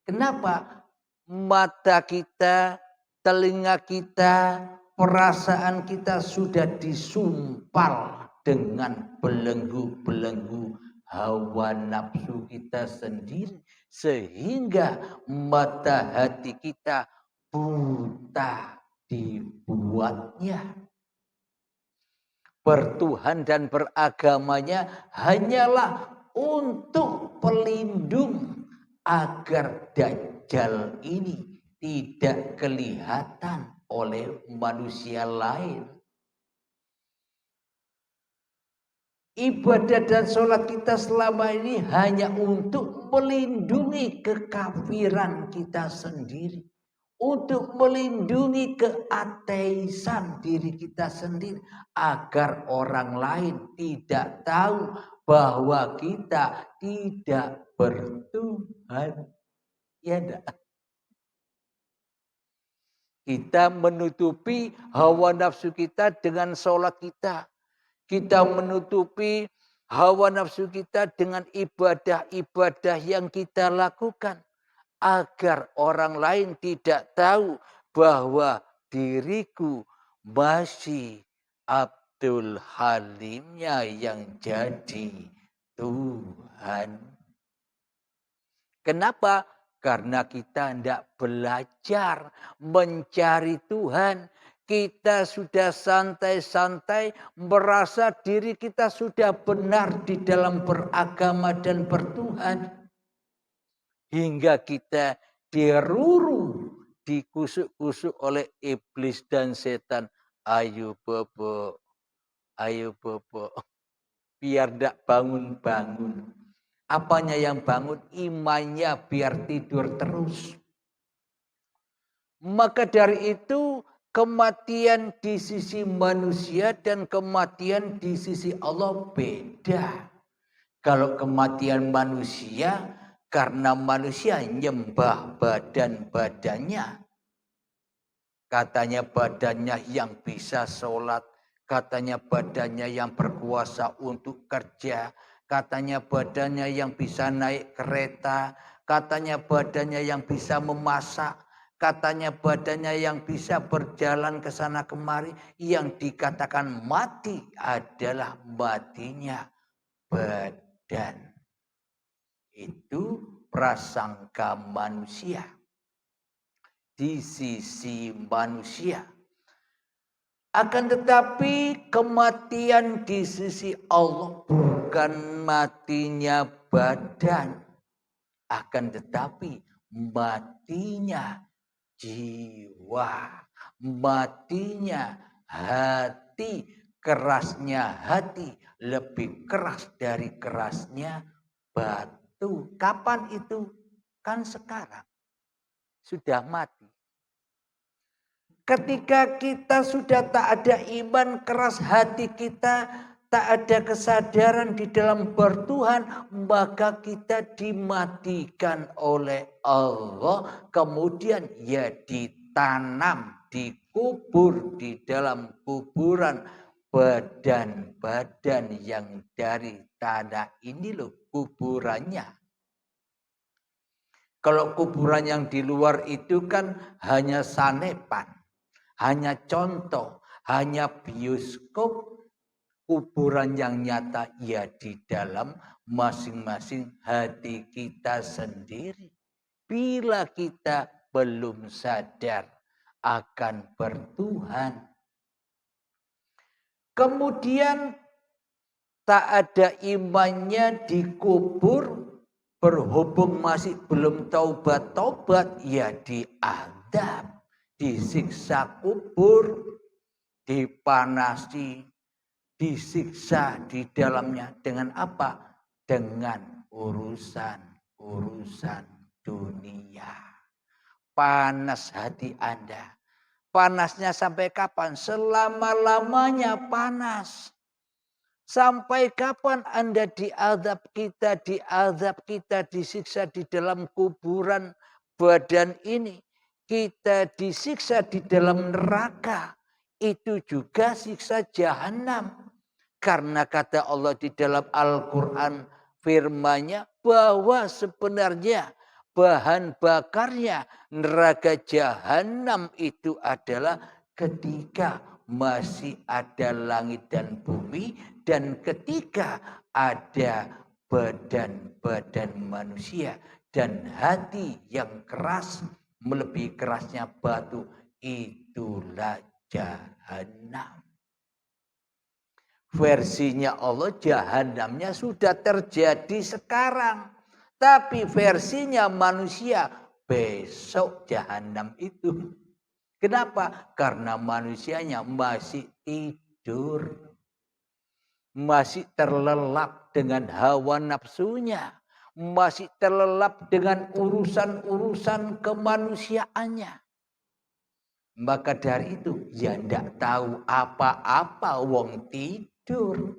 Kenapa? Mata kita, telinga kita, perasaan kita sudah disumpal dengan belenggu-belenggu hawa nafsu kita sendiri. Sehingga mata hati kita buta dibuatnya. Bertuhan dan beragamanya hanyalah untuk pelindung agar Dajjal ini tidak kelihatan oleh manusia lain. Ibadah dan sholat kita selama ini hanya untuk melindungi kekafiran kita sendiri. Untuk melindungi keateisan diri kita sendiri. Agar orang lain tidak tahu bahwa kita tidak bertuhan. Ya enggak? Kita menutupi hawa nafsu kita dengan sholat kita. Kita menutupi hawa nafsu kita dengan ibadah-ibadah yang kita lakukan. Agar orang lain tidak tahu bahwa diriku masih Abdul Halimnya yang jadi Tuhan. Kenapa? Karena kita tidak belajar mencari Tuhan. Kita sudah santai-santai merasa diri kita sudah benar di dalam beragama dan bertuhan. Hingga kita diruru, dikusuk-kusuk oleh iblis dan setan. Ayo bobo, biar tidak bangun-bangun. Apanya yang bangun? Imannya biar tidur terus. Maka dari itu kematian di sisi manusia dan kematian di sisi Allah beda. Kalau kematian manusia karena manusia nyembah badan-badannya. Katanya badannya yang bisa sholat. Katanya badannya yang berkuasa untuk kerja. Katanya badannya yang bisa naik kereta. Katanya badannya yang bisa memasak. Katanya badannya yang bisa berjalan ke sana kemari. Yang dikatakan mati adalah matinya badan. Itu prasangka manusia. Di sisi manusia. Akan tetapi kematian di sisi Allah bukan matinya badan. Akan tetapi matinya jiwa, matinya hati, kerasnya hati lebih keras dari kerasnya batu. Kapan itu? Kan sekarang sudah mati. Ketika kita sudah tak ada iman, keras hati kita, tak ada kesadaran di dalam bertuhan, maka kita dimatikan oleh Allah. Kemudian ya ditanam, dikubur di dalam kuburan badan-badan yang dari tanah ini loh kuburannya. Kalau kuburan yang di luar itu kan hanya sanepan, hanya contoh, hanya bioskop. Kuburan yang nyata ya di dalam masing-masing hati kita sendiri. Bila kita belum sadar akan bertuhan. Kemudian tak ada imannya dikubur. Berhubung masih belum taubat-taubat, ya diadab, disiksa kubur, dipanasi, disiksa di dalamnya. Dengan apa? Dengan urusan dunia. Panas hati Anda. Panasnya sampai kapan? Selama-lamanya panas. Sampai kapan Anda diazab kita disiksa di dalam kuburan badan ini. Kita disiksa di dalam neraka. Itu juga siksa jahanam. Karena kata Allah di dalam Al-Quran firman-Nya bahwa sebenarnya bahan bakarnya neraka jahanam itu adalah ketika masih ada langit dan bumi dan ketika ada badan-badan manusia dan hati yang keras melebihi kerasnya batu, itulah jahanam. Versinya Allah jahanamnya sudah terjadi sekarang. Tapi versinya manusia besok jahanam itu. Kenapa? Karena manusianya masih tidur. Masih terlelap dengan hawa nafsunya. Masih terlelap dengan urusan-urusan kemanusiaannya. Maka dari itu, ya tidak tahu apa-apa wong tidur.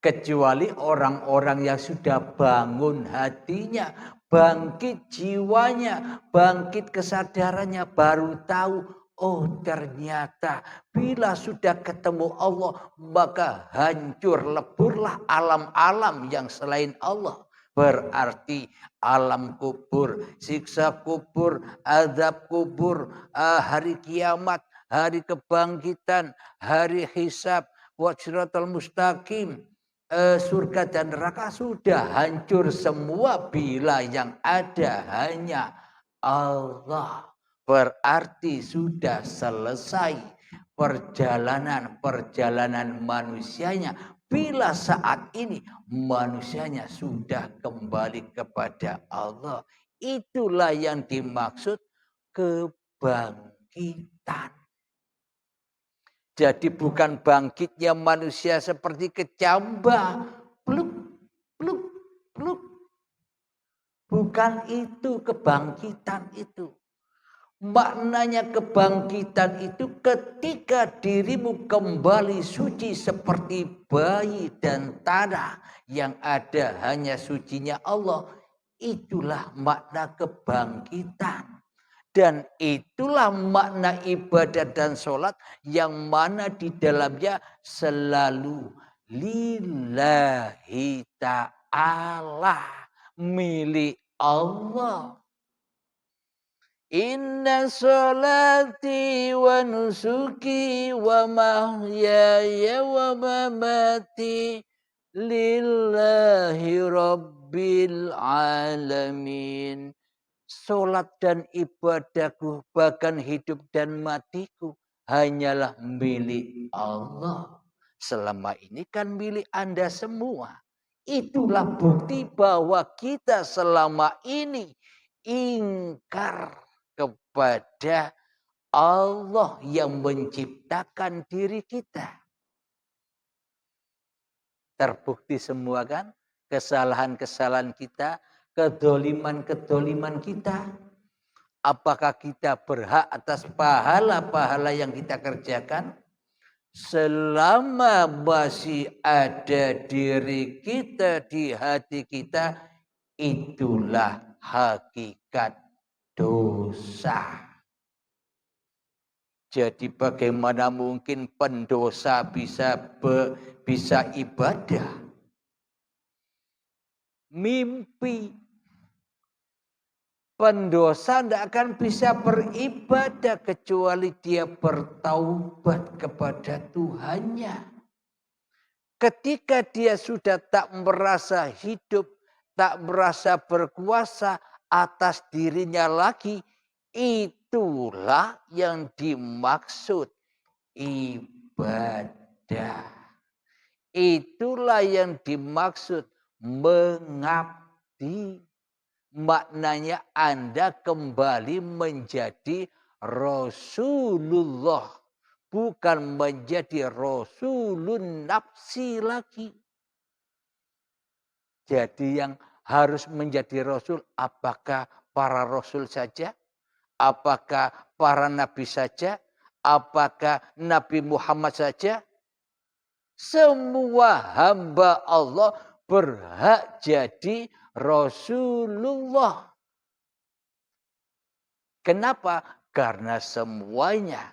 Kecuali orang-orang yang sudah bangun hatinya, bangkit jiwanya, bangkit kesadarannya, baru tahu, oh ternyata bila sudah ketemu Allah, maka hancur leburlah alam-alam yang selain Allah. Berarti alam kubur, siksa kubur, azab kubur, hari kiamat, hari kebangkitan, hari hisab, Siratal mustaqim, surga dan neraka sudah hancur semua bila yang ada hanya Allah. Berarti sudah selesai perjalanan manusianya. Bila saat ini manusianya sudah kembali kepada Allah. Itulah yang dimaksud kebangkitan. Jadi bukan bangkitnya manusia seperti kecamba. Pluk, pluk, pluk. Bukan itu kebangkitan itu. Maknanya kebangkitan itu ketika dirimu kembali suci seperti bayi dan tanah. Yang ada hanya sucinya Allah. Itulah makna kebangkitan. Dan itulah makna ibadah dan sholat yang mana di dalamnya selalu lillahi ta'ala, milik Allah. Inna sholati wa nusuki wa mahyaya wa mamati lillahi rabbil alamin. Salat dan ibadahku, bahkan hidup dan matiku hanyalah milik Allah. Selama ini kan milik Anda semua. Itulah bukti bahwa kita selama ini ingkar kepada Allah yang menciptakan diri kita. Terbukti semua kan kesalahan-kesalahan kita, kedoliman-kedoliman kita. Apakah kita berhak atas pahala-pahala yang kita kerjakan? Selama masih ada diri kita di hati kita, itulah hakikat dosa. Jadi bagaimana mungkin pendosa bisa ibadah? Mimpi. Pendosa tidak akan bisa beribadah kecuali dia bertaubat kepada Tuhannya. Ketika dia sudah tak merasa hidup, tak merasa berkuasa atas dirinya lagi, itulah yang dimaksud ibadah. Itulah yang dimaksud mengabdi. Maknanya Anda kembali menjadi Rasulullah. Bukan menjadi Rasulun nafsi lagi. Jadi yang harus menjadi Rasul, apakah para Rasul saja? Apakah para Nabi saja? Apakah Nabi Muhammad saja? Semua hamba Allah berhak jadi Rasulullah. Kenapa? Karena semuanya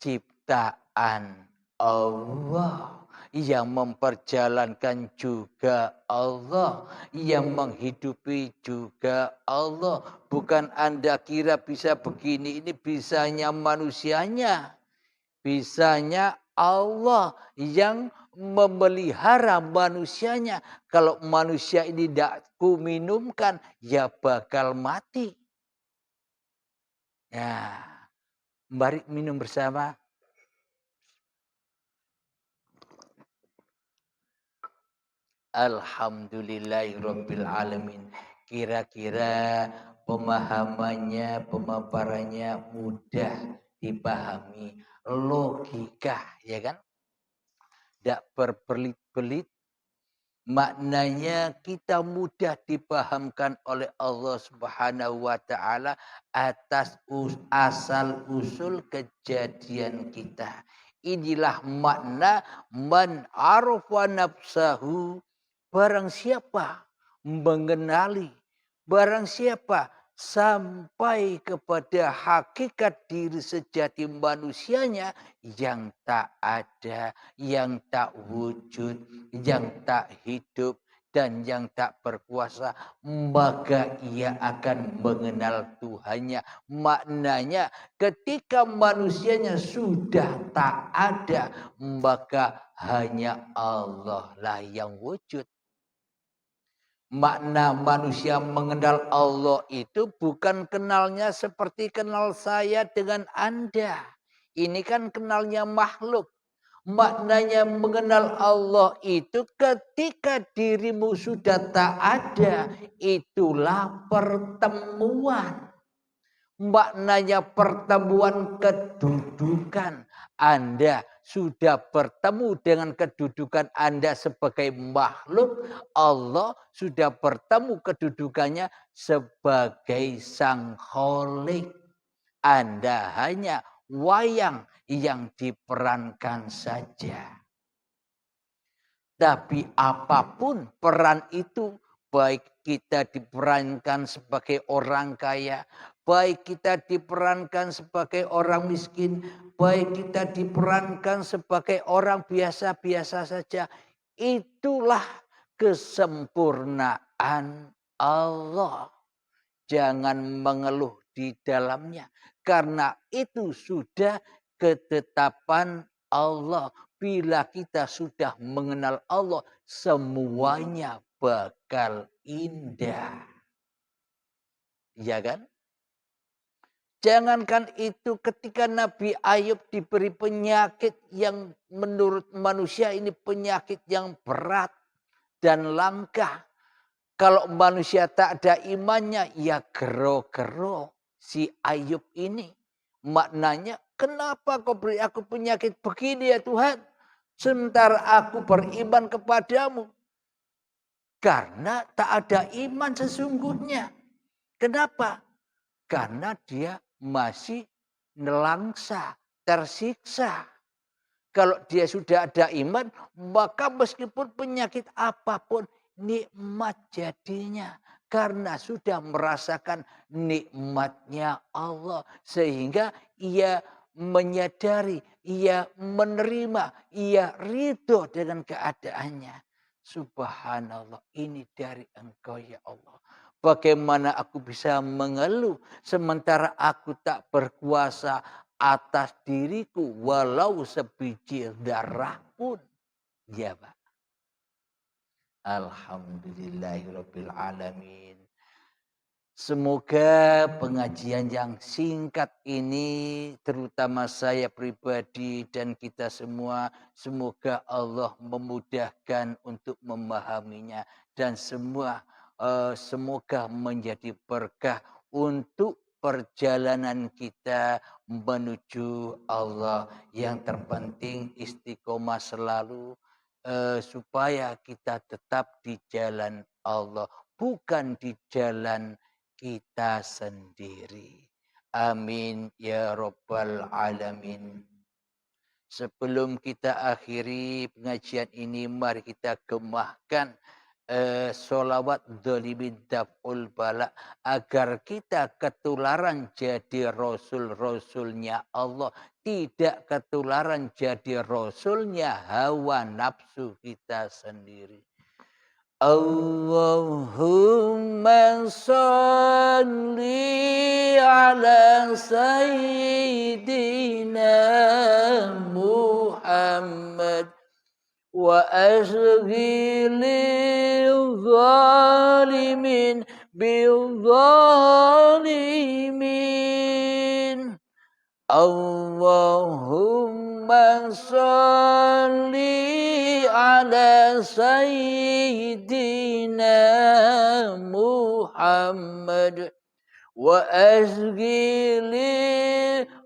ciptaan Allah. Yang memperjalankan juga Allah. Yang menghidupi juga Allah. Bukan Anda kira bisa begini, ini bisanya manusianya. Bisanya Allah yang memelihara manusianya. Kalau manusia ini tidak kuminumkan, ya bakal mati. Ya, mari minum bersama. Alhamdulillahirabbil alamin. kira-kira pemahamannya, pemaparannya mudah dipahami, logika, ya kan? Tidak berbelit-belit, maknanya kita mudah dipahamkan oleh Allah Subhanahu wa taala atas asal usul kejadian kita. Inilah makna man arafa nafsahu, barang siapa mengenali, barang siapa sampai kepada hakikat diri sejati manusianya yang tak ada, yang tak wujud, yang tak hidup, dan yang tak berkuasa, maka ia akan mengenal Tuhannya. Maknanya ketika manusianya sudah tak ada, maka hanya Allah lah yang wujud. Makna manusia mengenal Allah itu bukan kenalnya seperti kenal saya dengan Anda. Ini kan kenalnya makhluk. Maknanya mengenal Allah itu ketika dirimu sudah tak ada. Itulah pertemuan. Maknanya pertemuan kedudukan. Anda sudah bertemu dengan kedudukan Anda sebagai makhluk. Allah sudah bertemu kedudukannya sebagai Sang Khalik. Anda hanya wayang yang diperankan saja. Tapi apapun peran itu, baik kita diperankan sebagai orang kaya, baik kita diperankan sebagai orang miskin, baik kita diperankan sebagai orang biasa-biasa saja, itulah kesempurnaan Allah. Jangan mengeluh di dalamnya, karena itu sudah ketetapan Allah. Bila kita sudah mengenal Allah, semuanya bakal indah. Ya kan? Jangankan itu, ketika Nabi Ayub diberi penyakit yang menurut manusia ini penyakit yang berat dan langka. Kalau manusia tak ada imannya, ya gero-gero si Ayub ini. Maknanya, kenapa kau beri aku penyakit begini ya Tuhan? Sementara aku beriman kepadamu. Karena tak ada iman sesungguhnya. Kenapa? Karena dia masih nelangsa, tersiksa. Kalau dia sudah ada iman, maka meskipun penyakit apapun, nikmat jadinya. Karena sudah merasakan nikmatnya Allah. Sehingga ia menyadari, ia menerima, ia ridho dengan keadaannya. Subhanallah, ini dari Engkau ya Allah. Bagaimana aku bisa mengeluh sementara aku tak berkuasa atas diriku walau sebiji darah pun. Ya Pak. Alhamdulillahirabbil alamin. Semoga pengajian yang singkat ini, terutama saya pribadi dan kita semua, semoga Allah memudahkan untuk memahaminya dan semoga menjadi berkah untuk perjalanan kita menuju Allah. Yang terpenting istiqomah selalu supaya kita tetap di jalan Allah, bukan di jalan kita sendiri. Amin ya rabbal alamin. Sebelum kita akhiri pengajian ini, mari kita gemahkan solawat dzalimin daf'ul bala, agar kita ketularan jadi rasul-rasulnya Allah, tidak ketularan jadi rasulnya hawa nafsu kita sendiri. Allahumma salli ala sayyidina Muhammad wa ashghilil zalimin bil zalimin. Allahumma Allahumma salli ala sayyidina Muhammad wa azghili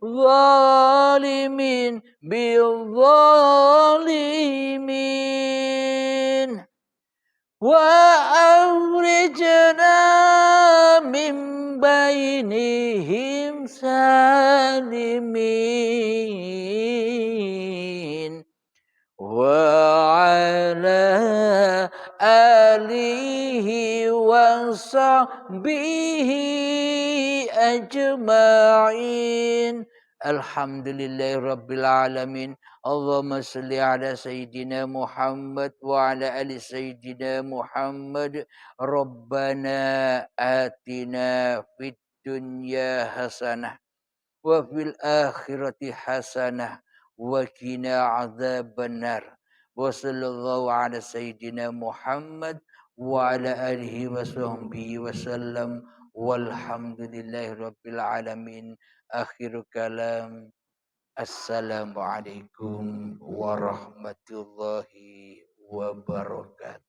zalimin bil zalimin وأخرجنا من بينهم سالمين وعلى آله وصحبه أجمعين الحمد لله رب العالمين اللهم صل على سيدنا محمد وعلى آل سيدنا محمد ربنا آتنا في الدنيا حسنة وفي الآخرة حسنة وقنا عذاب النار وصلى الله على سيدنا محمد وعلى آله وصحبه وسلم والحمد لله رب العالمين آخر كلام Assalamualaikum warahmatullahi wabarakatuh.